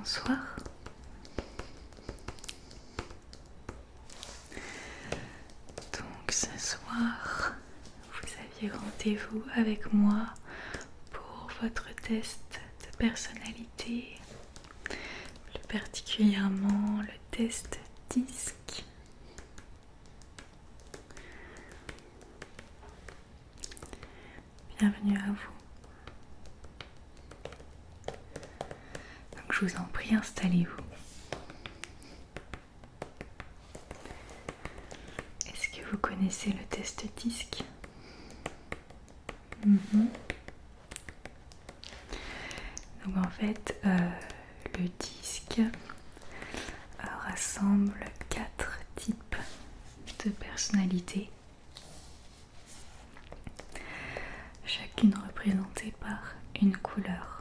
Bonsoir. Donc ce soir, vous aviez rendez-vous avec moi pour votre test de personnalité, plus particulièrement le test DISC. Bienvenue à vous. Donc je vous en prie, installez-vous. Est-ce que vous connaissez le test DISC? Donc en fait, le DISC rassemble 4 types de personnalités, chacune représentée par une couleur.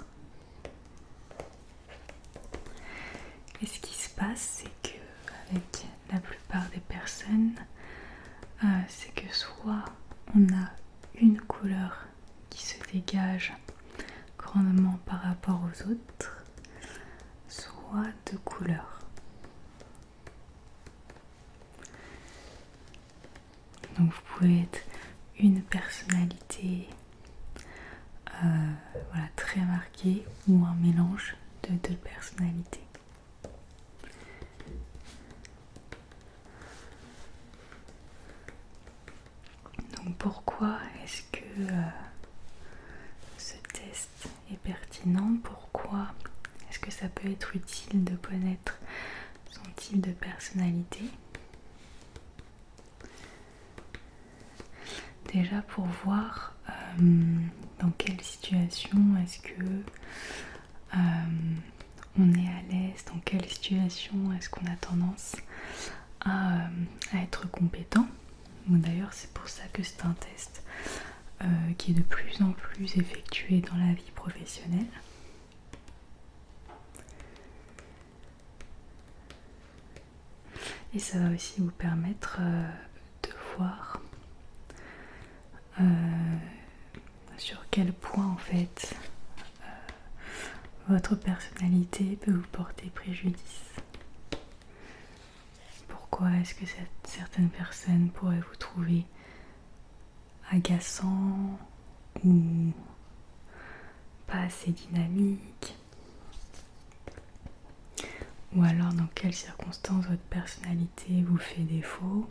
Et ce qui se passe, c'est que avec la plupart des personnes, c'est que soit on a une couleur qui se dégage grandement par rapport aux autres, soit 2 couleurs. Donc vous pouvez être une personnalité très marquée ou un mélange de 2 personnalités. Donc pourquoi est-ce que ce test est pertinent? Pourquoi est-ce que ça peut être utile de connaître son type de personnalité? Déjà pour voir dans quelle situation est-ce que on est à l'aise, dans quelle situation est-ce qu'on a tendance à être compétent. D'ailleurs c'est pour ça que c'est un test qui est de plus en plus effectué dans la vie professionnelle. Et ça va aussi vous permettre de voir sur quel point en fait votre personnalité peut vous porter préjudice. Pourquoi est-ce que certaines personnes pourraient vous trouver agaçant ou pas assez dynamique, ou alors dans quelles circonstances votre personnalité vous fait défaut.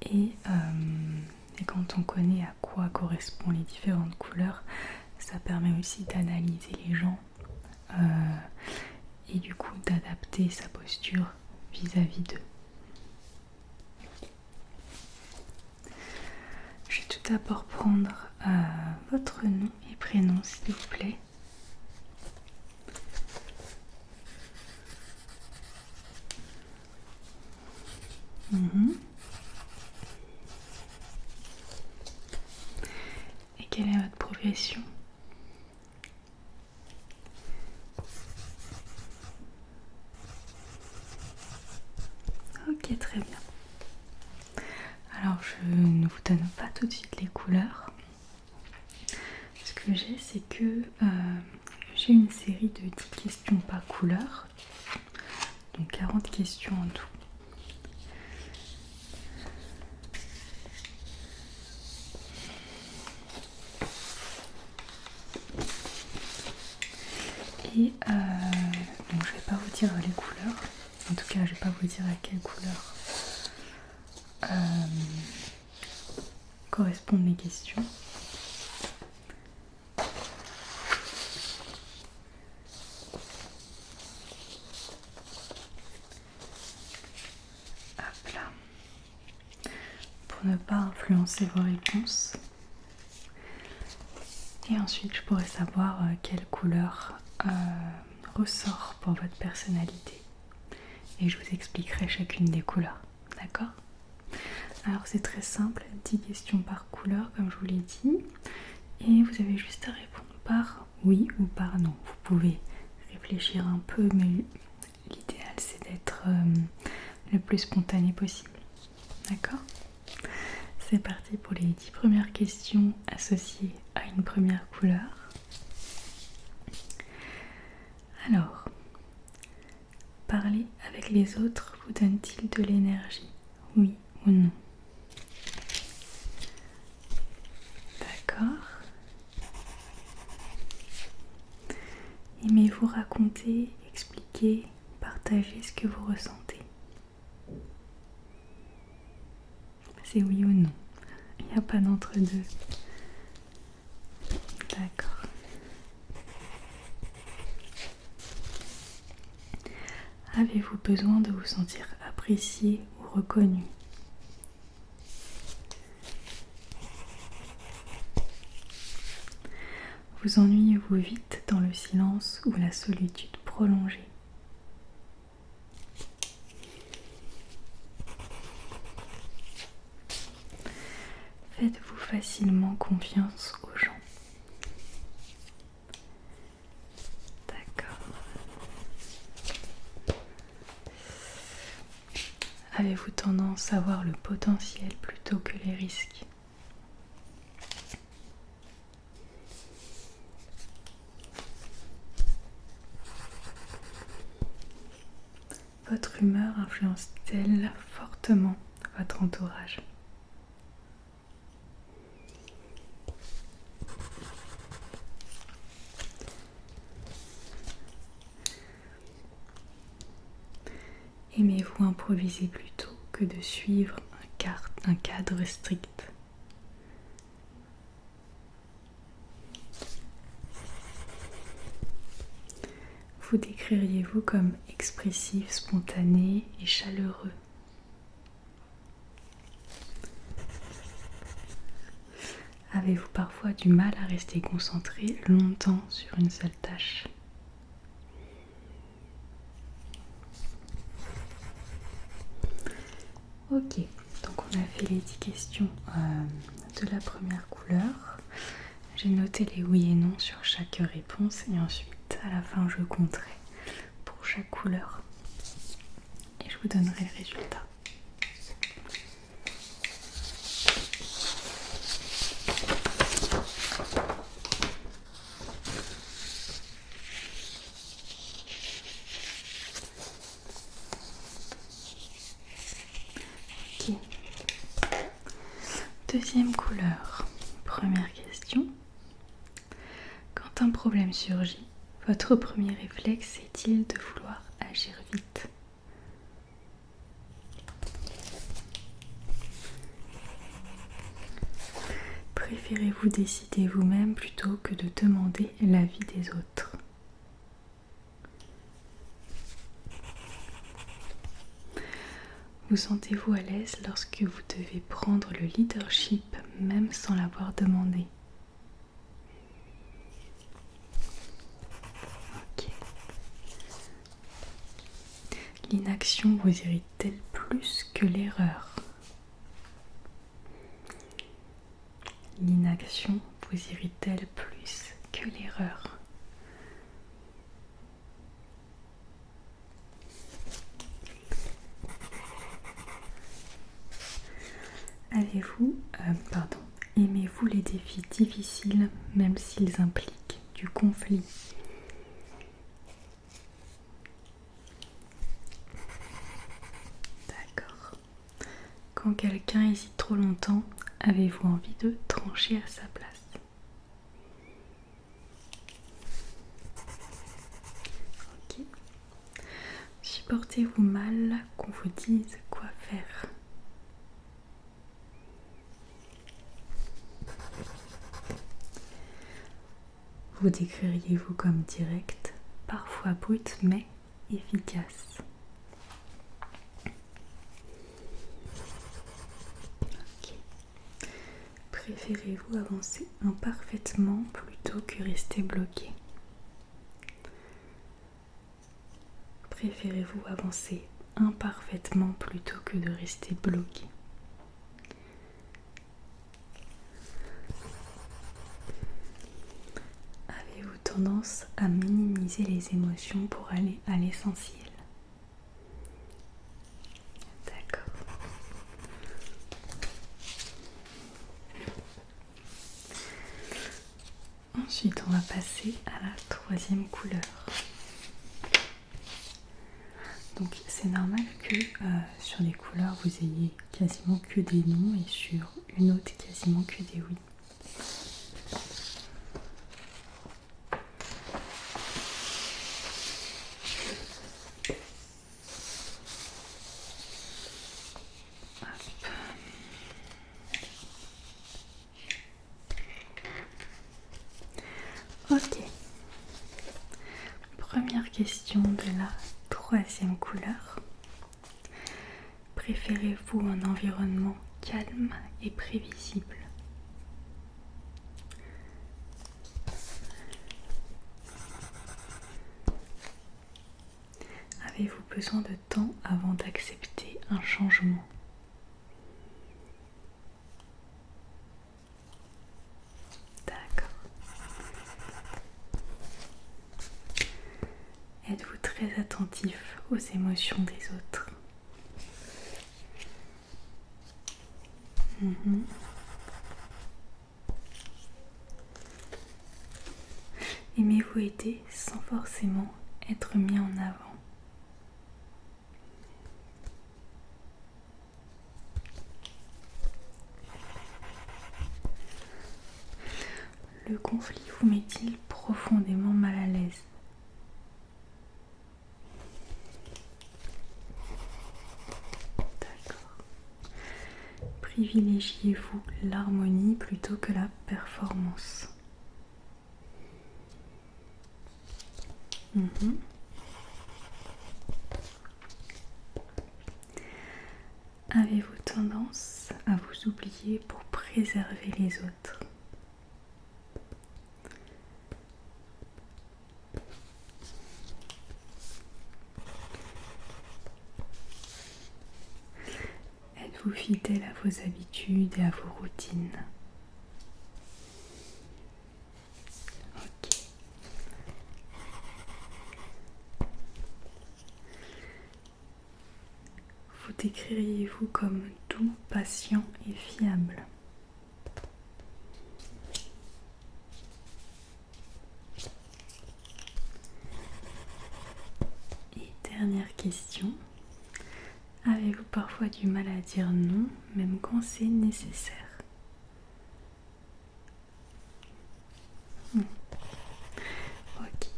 Et quand on connaît à quoi correspondent les différentes couleurs, ça permet aussi d'analyser les gens et du coup d'adapter sa posture vis-à-vis d'eux. Je vais tout d'abord prendre votre nom et prénom s'il vous plaît. Et quelle est votre profession? Ok, très bien. Alors je ne vous donne pas tout de suite les couleurs. Ce que j'ai, c'est que j'ai une série de 10 questions par couleur, donc 40 questions en tout. Et donc je vais pas vous dire les couleurs, en tout cas je vais pas vous dire à quelle couleur correspondent les questions. Hop là. Pour ne pas influencer vos réponses. Et ensuite je pourrais savoir quelle couleur ressort pour votre personnalité. Et je vous expliquerai chacune des couleurs. D'accord ? Alors c'est très simple, 10 questions par couleur comme je vous l'ai dit. Et vous avez juste à répondre par oui ou par non. Vous pouvez réfléchir un peu, mais l'idéal c'est d'être le plus spontané possible. D'accord ? c'est parti pour les 10 premières questions associées à une première couleur. Alors, parler avec les autres vous donne-t-il de l'énergie? Oui ou non? D'accord. Aimez-vous raconter, expliquer, partager ce que vous ressentez? C'est oui ou non. Il n'y a pas d'entre-deux. D'accord. Avez-vous besoin de vous sentir apprécié ou reconnu? Vous ennuyez-vous vite dans le silence ou la solitude prolongée? Faites-vous facilement confiance aux gens? D'accord. Avez-vous tendance à voir le potentiel plutôt que les risques? Votre humeur influence-t-elle fortement votre entourage? Aimez-vous improviser plutôt que de suivre un cadre strict? Vous décririez-vous comme expressif, spontané et chaleureux? Avez-vous parfois du mal à rester concentré longtemps sur une seule tâche? Ok, donc on a fait les 10 questions de la première couleur. J'ai noté les oui et non sur chaque réponse et ensuite à la fin je compterai pour chaque couleur et je vous donnerai le résultat. Ok. Deuxième couleur. Première question. Quand un problème surgit, votre premier réflexe est-il de vouloir agir vite? Préférez-vous décider vous-même plutôt que de demander l'avis des autres? Vous sentez-vous à l'aise lorsque vous devez prendre le leadership même sans l'avoir demandé? Ok. L'inaction vous irrite-t-elle plus que l'erreur? L'inaction vous irrite-t-elle plus que l'erreur? Aimez-vous les défis difficiles même s'ils impliquent du conflit? D'accord. Quand quelqu'un hésite trop longtemps, avez-vous envie de trancher à sa place? Ok. Supportez-vous mal qu'on vous dise quoi faire? Vous décririez-vous comme direct, parfois brut mais efficace? Ok. Préférez-vous avancer imparfaitement plutôt que rester bloqué? Préférez-vous avancer imparfaitement plutôt que de rester bloqué? Avez-vous tendance à minimiser les émotions pour aller à l'essentiel? D'accord. Ensuite, on va passer à la troisième couleur. Donc c'est normal que sur les couleurs vous ayez quasiment que des non et sur une autre quasiment que des oui. Ok. Première question de la troisième couleur. Préférez-vous un environnement calme et prévisible? Avez-vous besoin de temps avant d'accepter un changement? D'accord. Êtes-vous très attentif aux émotions des autres? Aimez-vous aider sans forcément être mis en avant? Le conflit vous met-il profondément mal à l'aise? D'accord. Privilégiez-vous l'harmonie plutôt que la performance? Avez-vous tendance à vous oublier pour préserver les autres? Êtes-vous fidèle à vos habitudes et à vos routines? Ok. Vous décririez-vous comme doux, patient et fiable? Et dernière question. Avez-vous parfois du mal à dire non, même quand c'est nécessaire? Ok.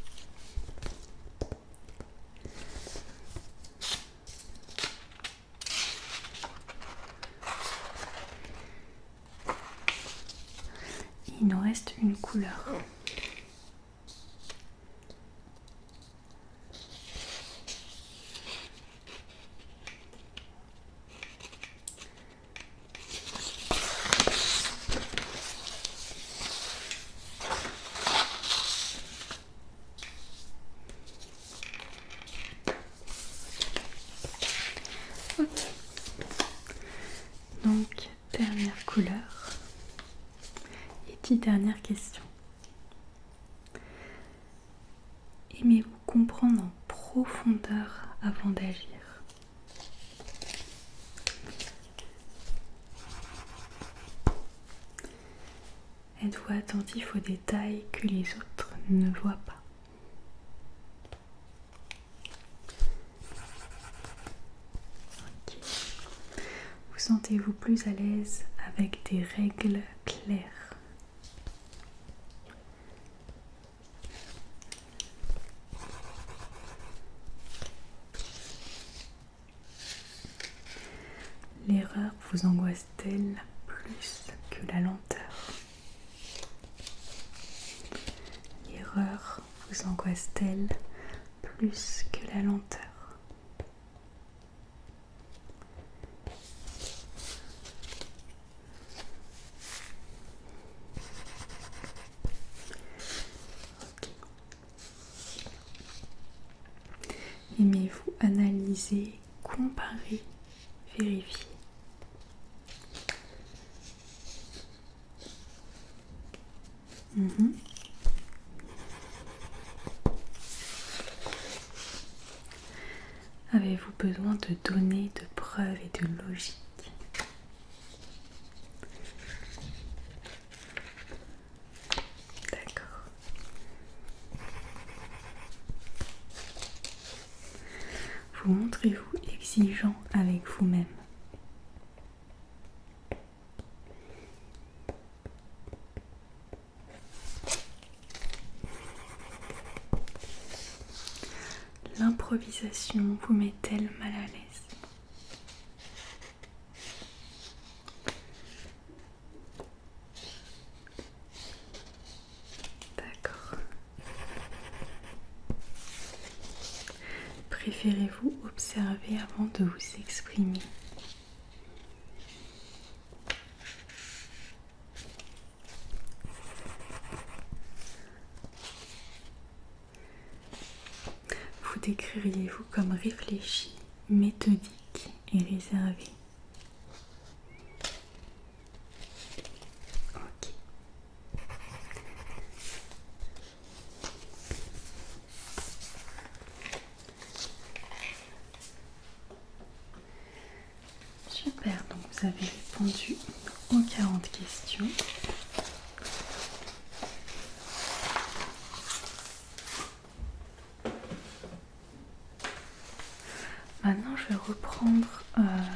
Il nous reste une couleur. Ok. Donc, dernière couleur. Et petite dernière question. Aimez-vous comprendre en profondeur avant d'agir? Êtes-vous attentif aux détails que les autres ne voient pas? Okay. Vous sentez-vous plus à l'aise avec des règles claires? L'erreur vous angoisse-t-elle plus que la lenteur? L'erreur vous angoisse-t-elle plus que la lenteur? Okay. Aimez-vous analyser, comparer, vérifier? Avez-vous besoin de données, de preuves et de logique? D'accord. vous montrez-vous exigeant avec vous-même? L'improvisation vous met-elle mal à l'aise? D'accord. Préférez-vous observer avant de vous exprimer? Vous décririez-vous comme réfléchi, méthodique et réservé? Ok. Super, donc vous avez répondu aux 40 questions. Maintenant, je vais reprendre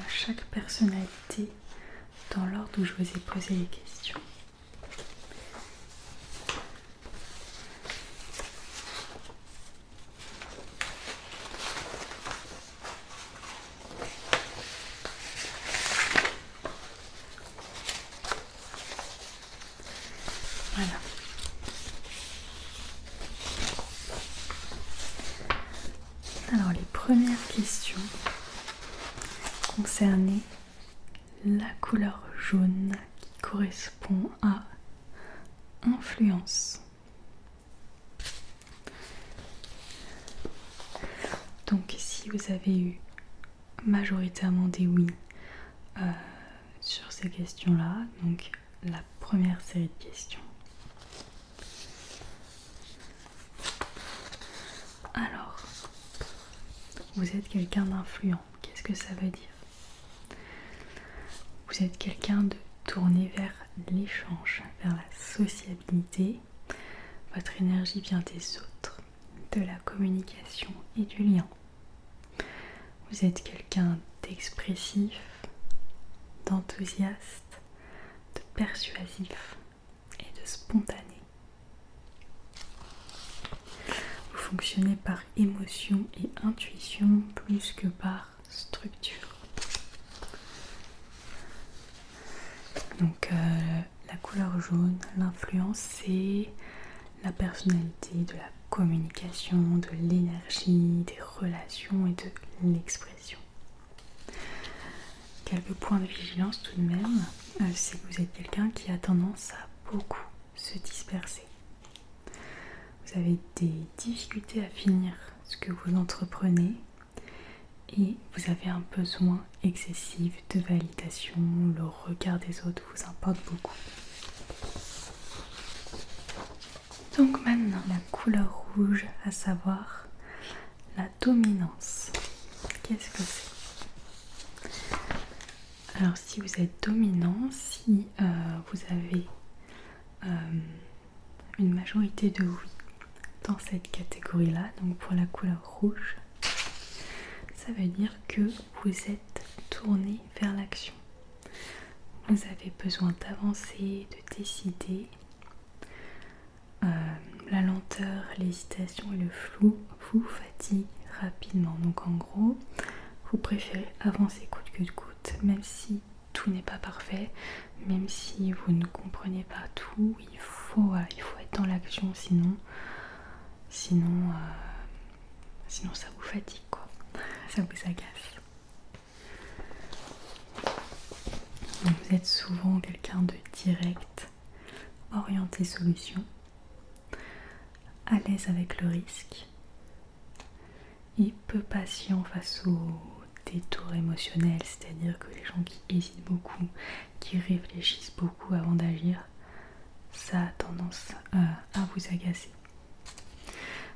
chaque personnalité dans l'ordre où je vous ai posé les questions. Voilà. Alors, les premières questions concernaient la couleur jaune qui correspond à influence. Donc, si vous avez eu majoritairement des oui sur ces questions-là, donc la première série de questions. Alors, vous êtes quelqu'un d'influent. Qu'est-ce que ça veut dire? Vous êtes quelqu'un de tourné vers l'échange, vers la sociabilité. Votre énergie vient des autres, de la communication et du lien. Vous êtes quelqu'un d'expressif, d'enthousiaste, de persuasif et de spontané. Vous fonctionnez par émotion et intuition plus que par structure. Donc la couleur jaune, l'influence, c'est la personnalité, de la communication, de l'énergie, des relations et de l'expression. Quelques points de vigilance tout de même, c'est que vous êtes quelqu'un qui a tendance à beaucoup se disperser. Vous avez des difficultés à finir ce que vous entreprenez et vous avez un besoin excessif de validation, le regard des autres vous importe beaucoup. Donc maintenant, la couleur rouge, à savoir la dominance. Qu'est-ce que c'est? Alors si vous êtes dominant, si vous avez une majorité de oui dans cette catégorie-là, donc pour la couleur rouge, ça veut dire que vous êtes tourné vers l'action. Vous avez besoin d'avancer, de décider. La lenteur, l'hésitation et le flou vous fatiguent rapidement. Donc en gros, vous préférez avancer coûte que coûte, même si tout n'est pas parfait, même si vous ne comprenez pas tout, il faut être dans l'action, sinon ça vous fatigue, quoi. Ça vous agace. Donc vous êtes souvent quelqu'un de direct, orienté solution, à l'aise avec le risque et peu patient face aux détours émotionnels, c'est-à-dire que les gens qui hésitent beaucoup, qui réfléchissent beaucoup avant d'agir, ça a tendance à vous agacer.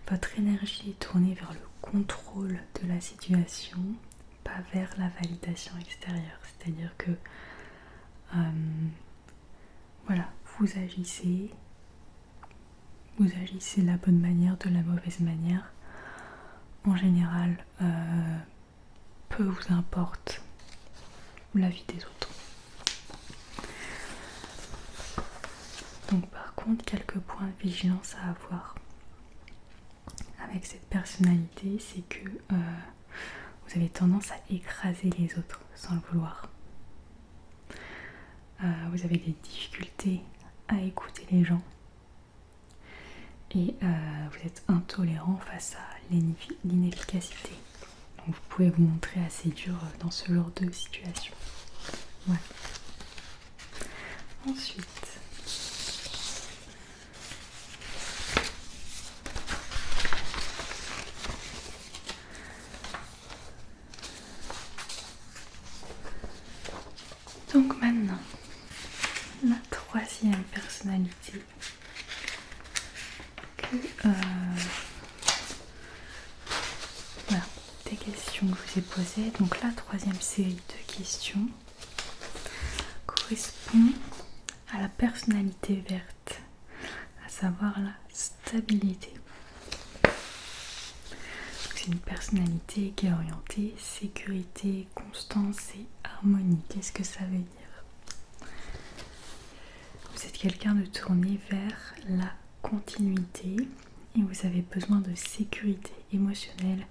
Votre énergie est tournée vers le contrôle de la situation, pas vers la validation extérieure, c'est-à-dire que voilà, vous agissez de la bonne manière, de la mauvaise manière. En général, peu vous importe la vie des autres. Donc par contre, quelques points de vigilance à avoir avec cette personnalité, c'est que vous avez tendance à écraser les autres sans le vouloir. Vous avez des difficultés à écouter les gens et vous êtes intolérant face à l'inefficacité. Donc vous pouvez vous montrer assez dur dans ce genre de situation. Voilà. Ensuite, donc maintenant, la troisième personnalité que voilà, des questions que je vous ai posées. Donc la troisième série de questions correspond à la personnalité verte, à savoir la stabilité. C'est une personnalité qui est orientée sécurité, constance et harmonie. Qu'est-ce que ça veut dire? Vous êtes quelqu'un de tourné vers la continuité et vous avez besoin de sécurité émotionnelle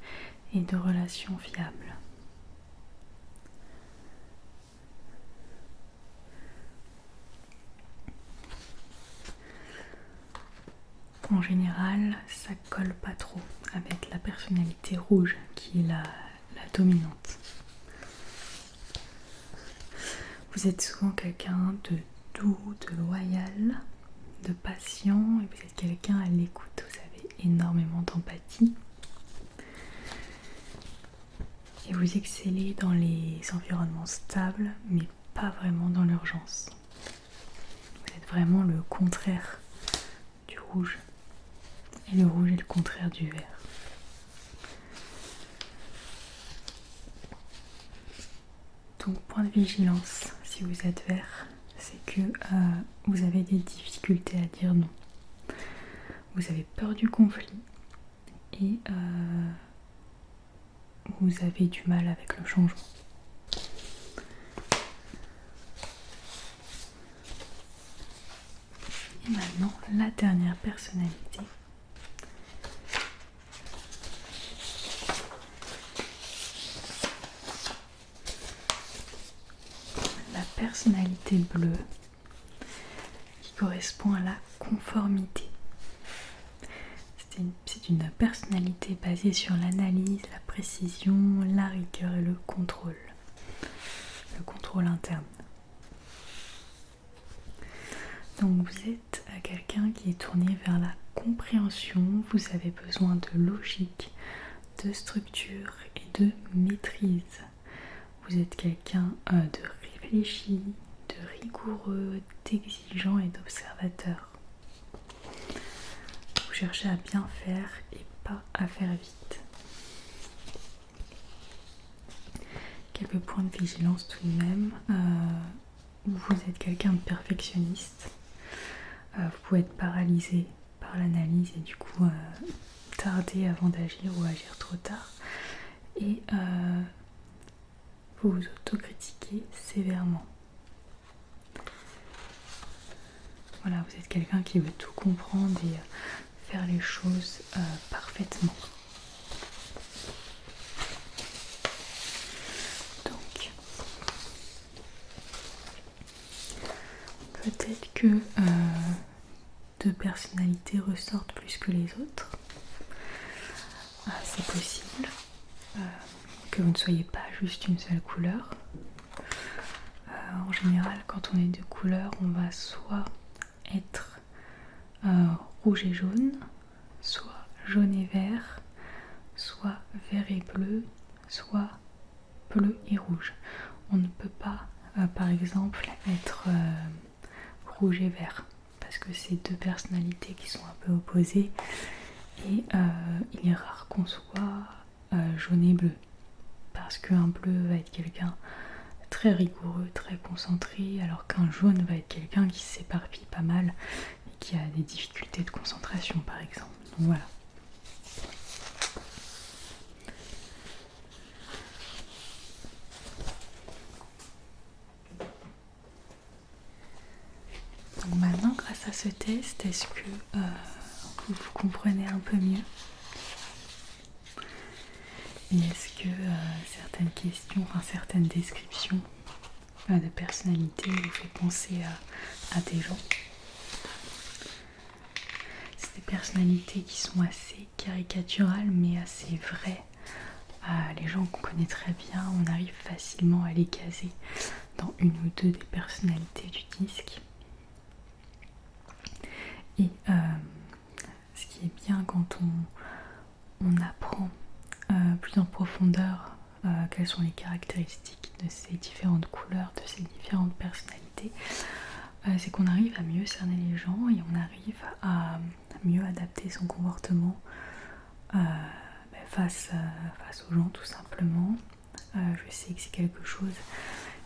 et de relations fiables. En général, ça colle pas trop avec la personnalité rouge qui est la dominante. Vous êtes souvent quelqu'un de doux, de loyal, de patient et vous êtes quelqu'un à l'écoute. Vous avez énormément d'empathie et vous excellez dans les environnements stables mais pas vraiment dans l'urgence. Vous êtes vraiment le contraire du rouge. Et le rouge est le contraire du vert. Donc point de vigilance si vous êtes vert, c'est que vous avez des difficultés à dire non. Vous avez peur du conflit et vous avez du mal avec le changement. Et maintenant, la dernière personnalité. La personnalité bleue qui correspond à la conformité. C'est une personnalité basée sur l'analyse, la précision, la rigueur et le contrôle interne. Donc vous êtes quelqu'un qui est tourné vers la compréhension, vous avez besoin de logique, de structure et de maîtrise. Vous êtes quelqu'un de réfléchi, de rigoureux, d'exigeant et d'observateur. Vous cherchez à bien faire et pas à faire vite. Quelques points de vigilance tout de même. Vous êtes quelqu'un de perfectionniste. Vous pouvez être paralysé par l'analyse et du coup tarder avant d'agir ou agir trop tard. Et vous vous autocritiquez sévèrement. Voilà, vous êtes quelqu'un qui veut tout comprendre et faire les choses parfaitement. Donc, peut-être que deux personnalités ressortent plus que les autres. C'est possible que vous ne soyez pas juste une seule couleur. En général, quand on est de couleur, on va soit être rouge et jaune, soit jaune et vert, soit vert et bleu, soit bleu et rouge. On ne peut pas, par exemple, être rouge et vert parce que c'est deux personnalités qui sont un peu opposées et il est rare qu'on soit jaune et bleu parce qu'un bleu va être quelqu'un très rigoureux, très concentré, alors qu'un jaune va être quelqu'un qui s'éparpille pas mal et qui a des difficultés de concentration par exemple. Donc voilà. à ce test, est-ce que vous comprenez un peu mieux? Et est-ce que certaines questions, enfin certaines descriptions de personnalité vous fait penser à des gens? C'est des personnalités qui sont assez caricaturales mais assez vraies. Les gens qu'on connaît très bien, on arrive facilement à les caser dans une ou deux des personnalités du disque. Et ce qui est bien quand on apprend plus en profondeur quelles sont les caractéristiques de ces différentes couleurs, de ces différentes personnalités, c'est qu'on arrive à mieux cerner les gens et on arrive à mieux adapter son comportement face aux gens tout simplement. Je sais que c'est quelque chose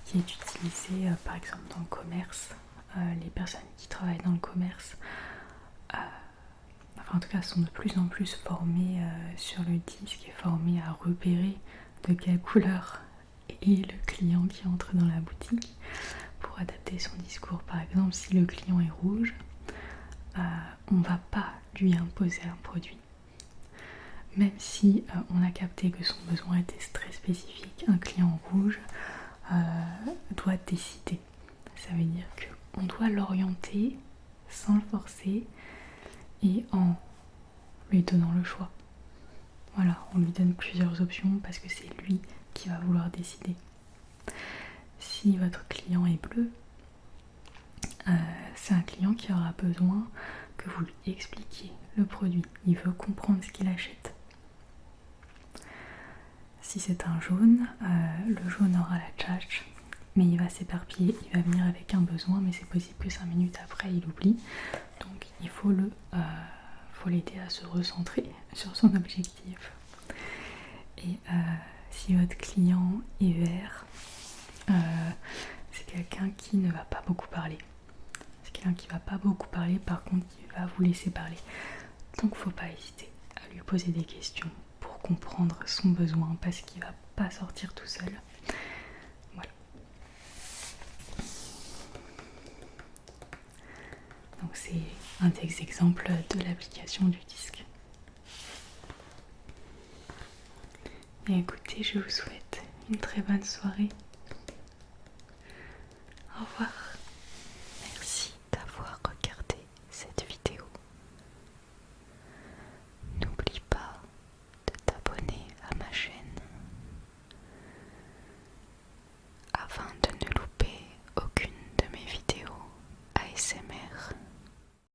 qui est utilisé par exemple dans le commerce. Les personnes qui travaillent dans le commerce en tout cas sont de plus en plus formées sur le disque et formées à repérer de quelle couleur est le client qui entre dans la boutique pour adapter son discours. Par exemple, si le client est rouge, on ne va pas lui imposer un produit. Même si on a capté que son besoin était très spécifique, un client rouge doit décider. Ça veut dire qu'on doit l'orienter sans le forcer et en lui donnant le choix. Voilà, on lui donne plusieurs options parce que c'est lui qui va vouloir décider. Si votre client est bleu, c'est un client qui aura besoin que vous lui expliquiez le produit. Il veut comprendre ce qu'il achète. Si c'est un jaune, le jaune aura la tchatch, mais il va s'éparpiller, il va venir avec un besoin, mais c'est possible que 5 minutes après il oublie. Donc il faut l'aider à se recentrer sur son objectif. Et si votre client est vert, c'est quelqu'un qui ne va pas beaucoup parler. C'est quelqu'un qui va pas beaucoup parler, par contre il va vous laisser parler. Donc faut pas hésiter à lui poser des questions pour comprendre son besoin parce qu'il va pas sortir tout seul. Voilà. Donc c'est un des exemples de l'application du disque. Et écoutez, je vous souhaite une très bonne soirée. Au revoir.